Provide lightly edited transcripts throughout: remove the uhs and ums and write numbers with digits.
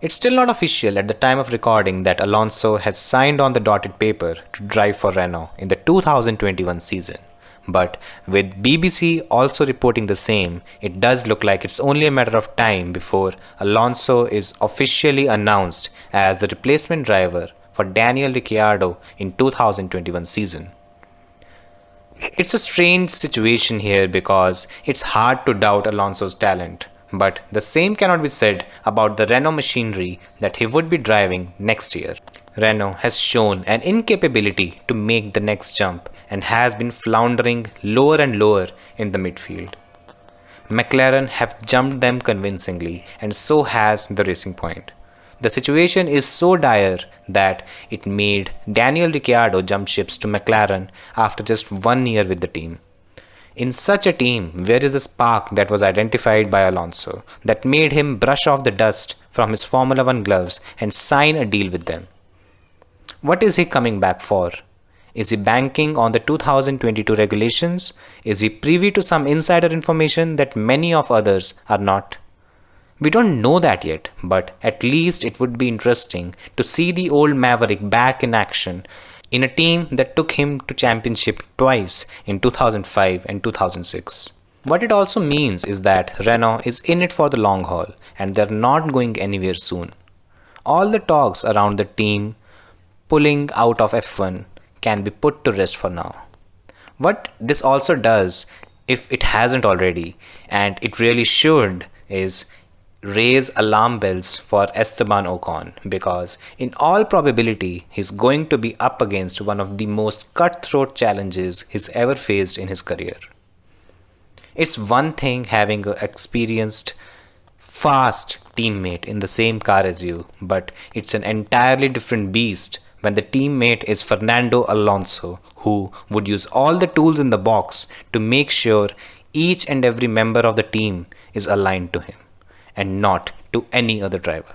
It's still not official at the time of recording that Alonso has signed on the dotted paper to drive for Renault in the 2021 season. But with BBC also reporting the same, it does look like it's only a matter of time before Alonso is officially announced as the replacement driver for Daniel Ricciardo in 2021 season. It's a strange situation here because it's hard to doubt Alonso's talent, but the same cannot be said about the Renault machinery that he would be driving next year. Renault has shown an incapability to make the next jump and has been floundering lower and lower in the midfield. McLaren have jumped them convincingly, and so has the Racing Point. The situation is so dire that it made Daniel Ricciardo jump ships to McLaren after just 1 year with the team. In such a team, where is the spark that was identified by Alonso that made him brush off the dust from his Formula One gloves and sign a deal with them? What is he coming back for? Is he banking on the 2022 regulations? Is he privy to some insider information that many of others are not? We don't know that yet, but at least it would be interesting to see the old Maverick back in action in a team that took him to championship twice in 2005 and 2006. What it also means is that Renault is in it for the long haul and they're not going anywhere soon. All the talks around the team pulling out of F1 can be put to rest for now. What this also does, if it hasn't already, and it really should, is raise alarm bells for Esteban Ocon, because in all probability he's going to be up against one of the most cutthroat challenges he's ever faced in his career. It's one thing having an experienced, fast teammate in the same car as you, but it's an entirely different beast when the teammate is Fernando Alonso, who would use all the tools in the box to make sure each and every member of the team is aligned to him and not to any other driver.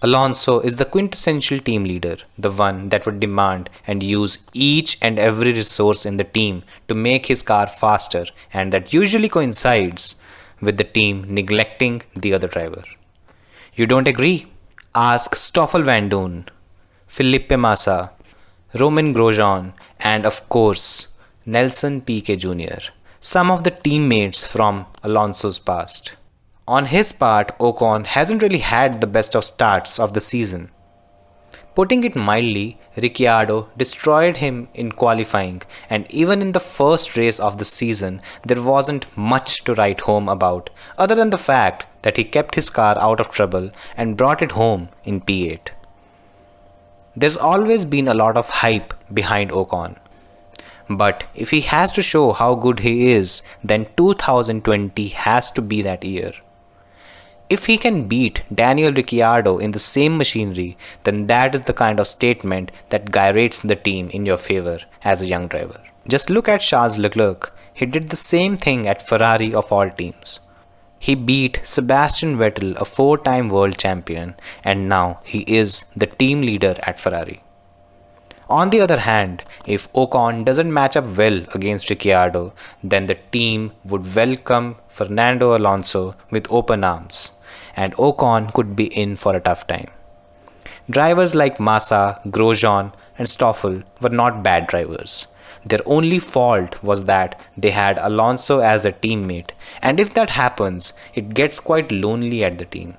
Alonso is the quintessential team leader, the one that would demand and use each and every resource in the team to make his car faster, and that usually coincides with the team neglecting the other driver. You don't agree? Ask Stoffel Vandoorne, Felipe Massa, Romain Grosjean, and of course, Nelson Piquet Jr., some of the teammates from Alonso's past. On his part, Ocon hasn't really had the best of starts of the season. Putting it mildly, Ricciardo destroyed him in qualifying, and even in the first race of the season, there wasn't much to write home about, other than the fact that he kept his car out of trouble and brought it home in P8. There's always been a lot of hype behind Ocon. But if he has to show how good he is, then 2020 has to be that year. If he can beat Daniel Ricciardo in the same machinery, then that is the kind of statement that gyrates the team in your favor as a young driver. Just look at Charles Leclerc. He did the same thing at Ferrari of all teams. He beat Sebastian Vettel, a 4-time world champion, and now he is the team leader at Ferrari. On the other hand, if Ocon doesn't match up well against Ricciardo, then the team would welcome Fernando Alonso with open arms, and Ocon could be in for a tough time. Drivers like Massa, Grosjean, and Stoffel were not bad drivers. Their only fault was that they had Alonso as their teammate, and if that happens, it gets quite lonely at the team.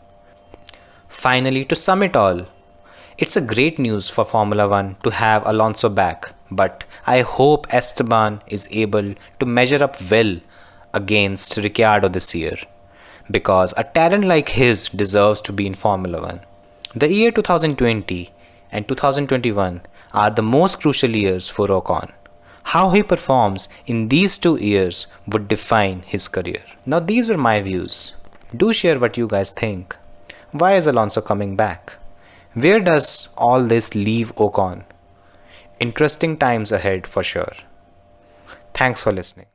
Finally, to sum it all, it's a great news for Formula One to have Alonso back, but I hope Esteban is able to measure up well against Ricciardo this year, because a talent like his deserves to be in Formula One. The year 2020 and 2021 are the most crucial years for Ocon. How he performs in these 2 years would define his career. Now these were my views. Do share what you guys think. Why is Alonso coming back? Where does all this leave Ocon? Interesting times ahead for sure. Thanks for listening.